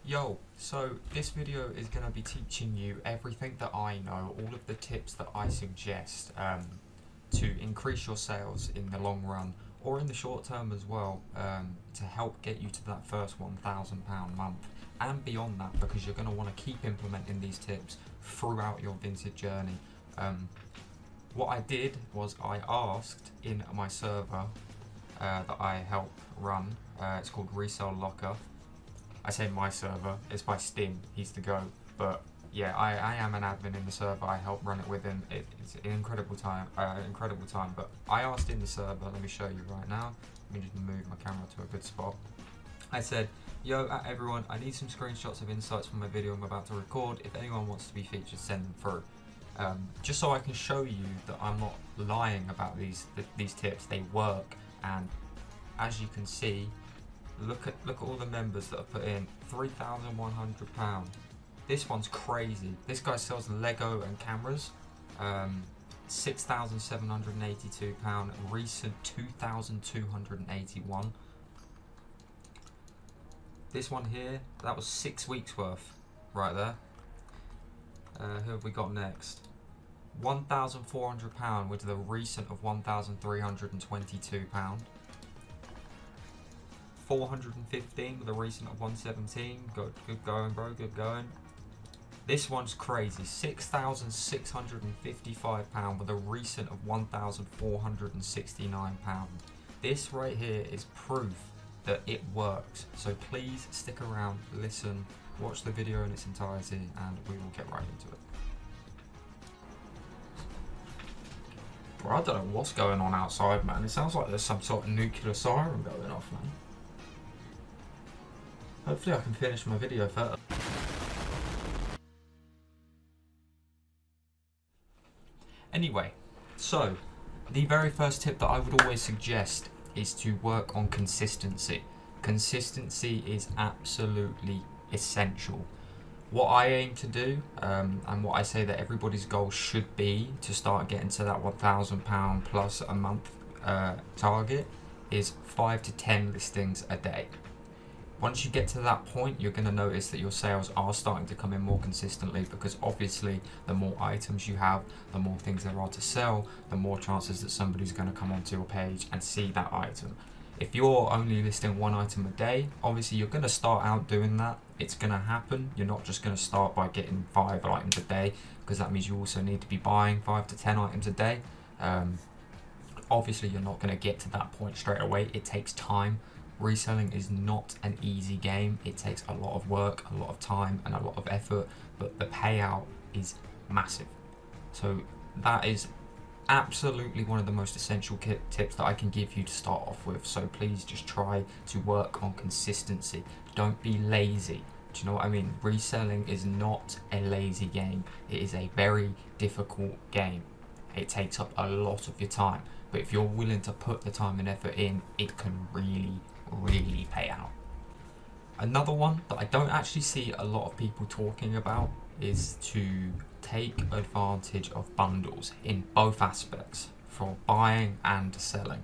Yo, so this video is going to be teaching you everything that I know, all of the tips that I suggest to increase your sales in the long run or in the short term as well, to help get you to that first £1,000 month and beyond that, because you're going to want to keep implementing these tips throughout your Vinted journey. What I did was I asked in my server that I help run, it's called Resell Locker. I say my server, it's by Stim, he's the go, but yeah, I am an admin in the server, I help run it with him. It's an incredible time, but I asked in the server, let me show you right now, let me just move my camera to a good spot. I said, yo everyone, I need some screenshots of insights from my video I'm about to record. If anyone wants to be featured, send them through. Just so I can show you that I'm not lying about these tips, they work. And as you can see, look at all the members that have put in £3,100. This one's crazy. This guy sells Lego and cameras. £6,782. Recent 2,281. This one here, that was 6 weeks worth, right there. Who have we got next? £1,400 with the recent of £1,322. 415 with a recent of 117. Good going, bro. Good going. This one's crazy. £6,655 with a recent of £1,469. This right here is proof that it works. So please stick around, listen, watch the video in its entirety, and we will get right into it. Bro, I don't know what's going on outside, man. It sounds like there's some sort of nuclear siren going off, man. Hopefully I can finish my video first. Anyway, so the very first tip that I would always suggest is to work on consistency. Consistency is absolutely essential. What I aim to do, and what I say that everybody's goal should be to start getting to that £1,000 plus a month target, is 5 to 10 listings a day. Once you get to that point, you're going to notice that your sales are starting to come in more consistently, because obviously the more items you have, the more things there are to sell, the more chances that somebody's going to come onto your page and see that item. If you're only listing one item a day, obviously you're going to start out doing that. It's going to happen. You're not just going to start by getting 5 items a day, because that means you also need to be buying 5 to 10 items a day. Obviously you're not going to get to that point straight away. It takes time. Reselling is not an easy game. It takes a lot of work, a lot of time, and a lot of effort, but the payout is massive. So that is absolutely one of the most essential tips that I can give you to start off with. So please just try to work on consistency. Don't be lazy. Do you know what I mean? Reselling is not a lazy game. It is a very difficult game. It takes up a lot of your time, but if you're willing to put the time and effort in, it can really pay out. Another one that I don't actually see a lot of people talking about is to take advantage of bundles in both aspects, for buying and selling.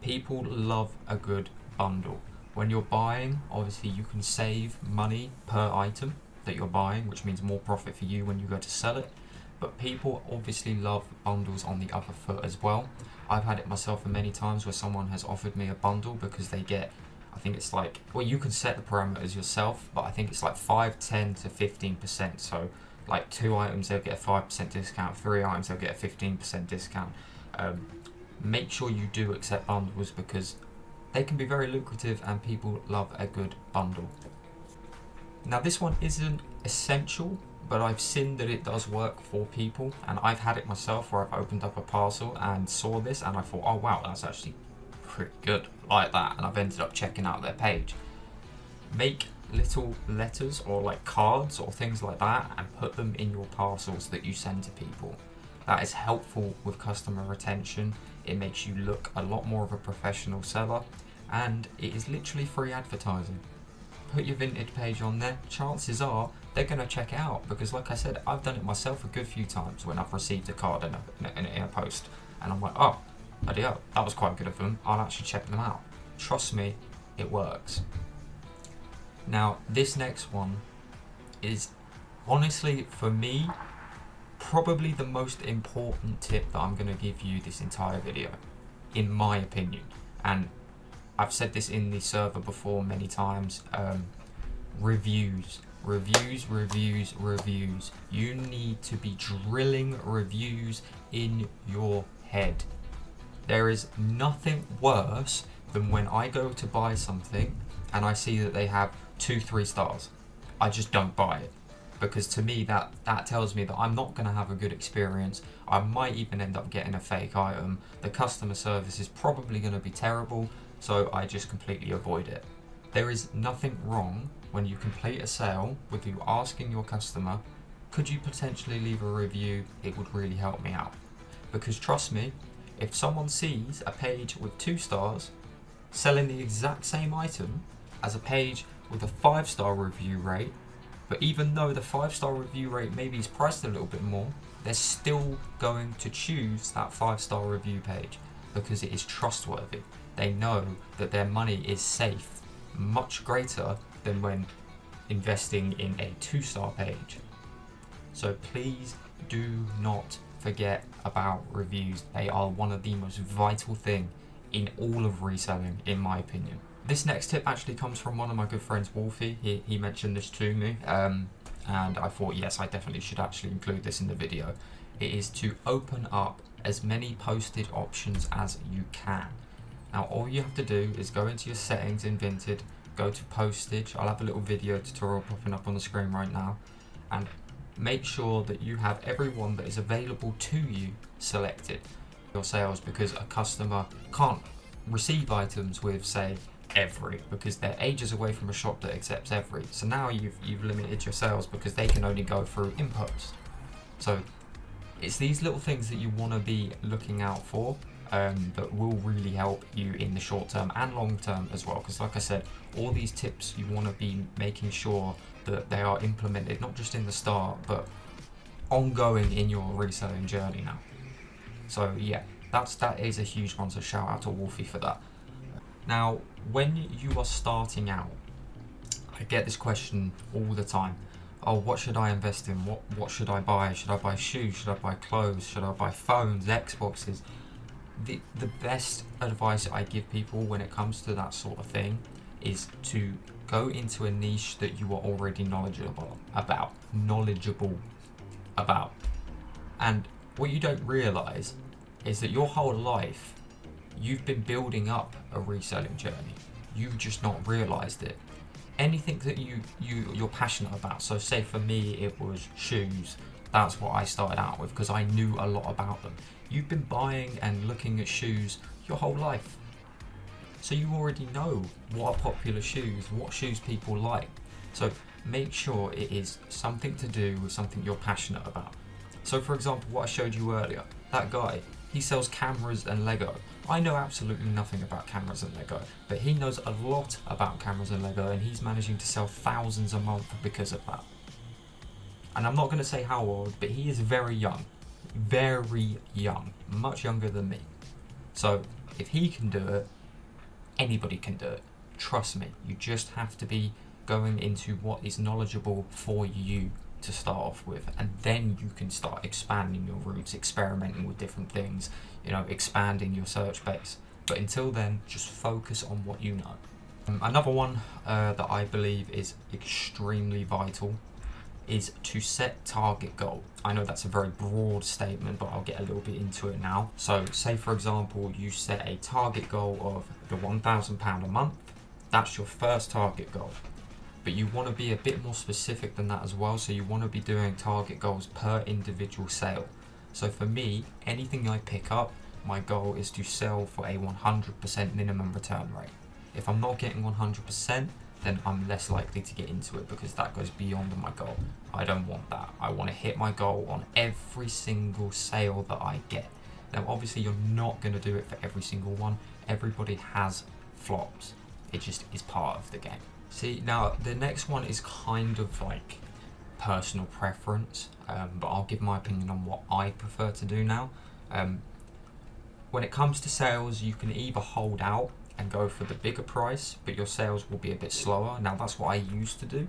People love a good bundle. When you're buying, obviously you can save money per item that you're buying, which means more profit for you when you go to sell it. But people obviously love bundles on the other foot as well. I've had it myself many times where someone has offered me a bundle because they get, I think it's like, well, you can set the parameters yourself, but I think it's like 5, 10 to 15%. So like 2 items, they'll get a 5% discount, 3 items, they'll get a 15% discount. Make sure you do accept bundles, because they can be very lucrative and people love a good bundle. Now this one isn't essential, but I've seen that it does work for people, and I've had it myself where I've opened up a parcel and saw this and I thought, oh wow, that's actually pretty good, like that, and I've ended up checking out their page. Make little letters or like cards or things like that and put them in your parcels that you send to people. That is helpful with customer retention. It makes you look a lot more of a professional seller, and it is literally free advertising. Put your Vinted page on there, chances are they're going to check it out, because like I said, I've done it myself a good few times when I've received a card in a post and I'm like, oh bloody hell, that was quite good of them, I'll actually check them out. Trust me, it works. Now, this next one is honestly, for me, probably the most important tip that I'm going to give you this entire video, in my opinion. And I've said this in the server before many times. Reviews. You need to be drilling reviews in your head. There is nothing worse than when I go to buy something and I see that they have 2-3 stars. I just don't buy it, because to me that tells me that I'm not going to have a good experience. I might even end up getting a fake item. The customer service is probably going to be terrible, so I just completely avoid it. There is nothing wrong when you complete a sale with you asking your customer, could you potentially leave a review? It would really help me out. Because trust me, if someone sees a page with 2 stars selling the exact same item as a page with a 5-star review rate, but even though the 5-star review rate maybe is priced a little bit more, they're still going to choose that 5-star review page because it is trustworthy. They know that their money is safe, much greater than when investing in a 2-star page. So please do not forget about reviews. They are one of the most vital thing in all of reselling, in my opinion. This next tip actually comes from one of my good friends, Wolfie. He mentioned this to me, and I thought, yes, I definitely should actually include this in the video. It is to open up as many postage options as you can. Now, all you have to do is go into your settings in Vinted, go to postage. I'll have a little video tutorial popping up on the screen right now, and make sure that you have everyone that is available to you selected. Your sales, because a customer can't receive items with, say, every, because they're ages away from a shop that accepts every. So now you've limited your sales because they can only go through InPost. So it's these little things that you want to be looking out for, that will really help you in the short term and long term as well. Because like I said, all these tips you want to be making sure that they are implemented not just in the start but ongoing in your reselling journey now. So yeah, that is a huge one, so shout out to Wolfie for that. Now, when you are starting out, I get this question all the time. Oh, what should I invest in? What should I buy? Should I buy shoes? Should I buy clothes? Should I buy phones, Xboxes? The best advice I give people when it comes to that sort of thing is to go into a niche that you are already knowledgeable about. And what you don't realise is that your whole life you've been building up a reselling journey. You've just not realised it. Anything that you're passionate about, so say for me it was shoes, that's what I started out with because I knew a lot about them. You've been buying and looking at shoes your whole life. So you already know what are popular shoes, what shoes people like. So make sure it is something to do with something you're passionate about. So for example, what I showed you earlier, that guy, he sells cameras and Lego. I know absolutely nothing about cameras and Lego, but he knows a lot about cameras and Lego, and he's managing to sell thousands a month because of that. And I'm not going to say how old, but he is very young, much younger than me. So if he can do it, anybody can do it. Trust me, you just have to be going into what is knowledgeable for you to start off with, and then you can start expanding your routes, experimenting with different things, expanding your search base. But until then, just focus on what you know. Another one that I believe is extremely vital is to set target goal. I know that's a very broad statement, but I'll get a little bit into it now. So say for example, you set a target goal of the £1,000 a month. That's your first target goal. But you want to be a bit more specific than that as well. So you want to be doing target goals per individual sale. So for me, anything I pick up, my goal is to sell for a 100% minimum return rate. If I'm not getting 100%, then I'm less likely to get into it because that goes beyond my goal. I don't want that. I want to hit my goal on every single sale that I get. Now obviously you're not going to do it for every single one. Everybody has flops. It just is part of the game. See, now the next one is kind of like personal preference, but I'll give my opinion on what I prefer to do now. When it comes to sales, you can either hold out and go for the bigger price, but your sales will be a bit slower. Now that's what I used to do,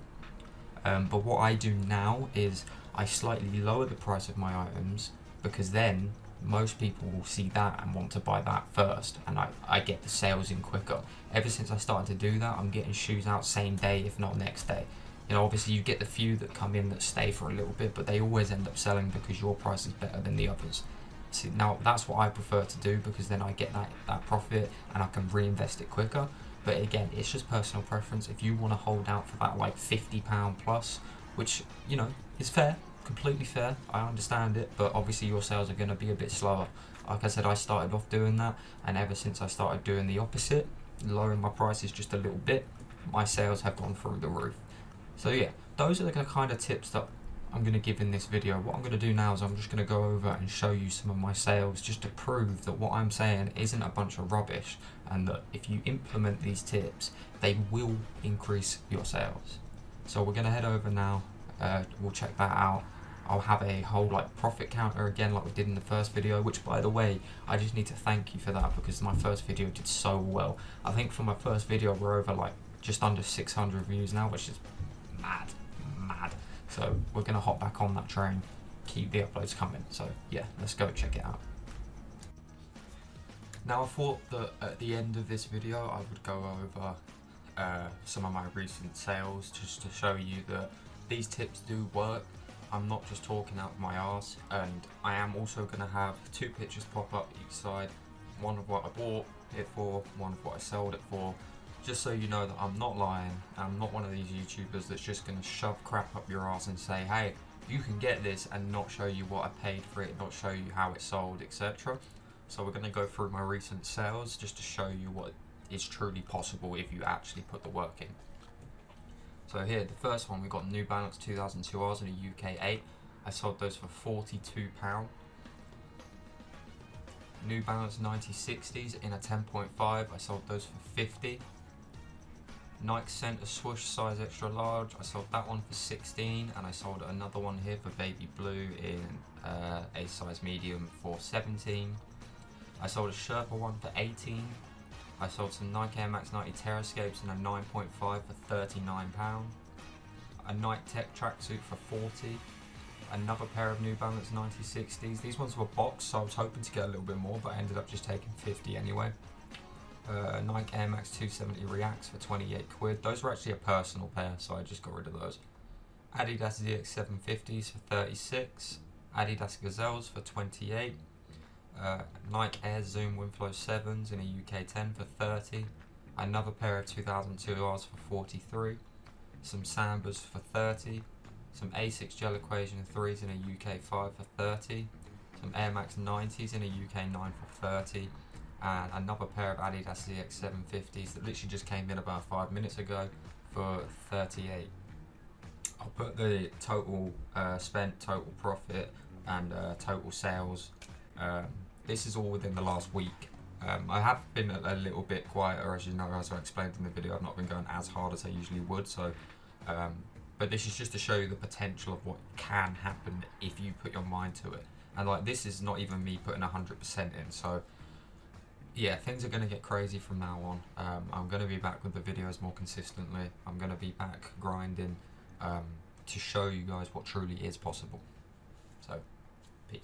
but what I do now is I slightly lower the price of my items, because then most people will see that and want to buy that first, and I get the sales in quicker. Ever since I started to do that, I'm getting shoes out same day, if not next day. You know, obviously you get the few that come in that stay for a little bit, but they always end up selling because your price is better than the others. See, now that's what I prefer to do, because then I get that profit and I can reinvest it quicker. But again, it's just personal preference. If you want to hold out for that like £50 plus, which, you know, is fair, completely fair, I understand it, but obviously your sales are going to be a bit slower. Like I said, I started off doing that, and ever since I started doing the opposite, lowering my prices just a little bit, my sales have gone through the roof. So yeah, those are the kind of tips that I'm going to give in this video. What I'm going to do now is I'm just going to go over and show you some of my sales, just to prove that what I'm saying isn't a bunch of rubbish, and that if you implement these tips, they will increase your sales. So we're going to head over now, we'll check that out. I'll have a whole like profit counter again like we did in the first video, which by the way, I just need to thank you for that, because my first video did so well. I think for my first video we're over like just under 600 views now, which is mad. So we're going to hop back on that train, keep the uploads coming. So yeah, let's go check it out. Now I thought that at the end of this video I would go over some of my recent sales, just to show you that these tips do work. I'm not just talking out of my arse, and I am also going to have 2 pictures pop up each side, one of what I bought it for, one of what I sold it for, just so you know that I'm not lying. I'm not one of these YouTubers that's just going to shove crap up your arse and say, hey, you can get this, and not show you what I paid for it, not show you how it sold, etc. So we're going to go through my recent sales just to show you what is truly possible if you actually put the work in. So here, the first one, we got New Balance 2002Rs in a UK 8. I sold those for £42. New Balance 9060s in a 10.5. I sold those for £50. Nike Center Swoosh size extra large, I sold that one for £16, and I sold another one here for baby blue in a size medium for £17. I sold a Sherpa one for £18. I sold some Nike Air Max 90 Terrascapes in a 9.5 for £39. A Nike Tech tracksuit for £40. Another pair of New Balance 9060s. These ones were boxed, so I was hoping to get a little bit more, but I ended up just taking 50 anyway. Nike Air Max 270 Reacts for 28 quid. Those were actually a personal pair, so I just got rid of those. Adidas ZX 750s for 36. Adidas Gazelles for 28. Nike Air Zoom Winflow 7s in a UK 10 for 30. Another pair of 2002Rs for 43. Some Sambas for 30. Some Asics Gel Equation 3s in a UK 5 for 30. Some Air Max 90s in a UK 9 for 30. And another pair of Adidas ZX 750s that literally just came in about 5 minutes ago for 38. I'll put the total spent, total profit, and total sales. This is all within the last week. I have been a little bit quieter, as you know, as I explained in the video. I've not been going as hard as I usually would. So, but this is just to show you the potential of what can happen if you put your mind to it. And like, this is not even me putting 100% in. So yeah, things are going to get crazy from now on. I'm going to be back with the videos more consistently. I'm going to be back grinding to show you guys what truly is possible. So, peace.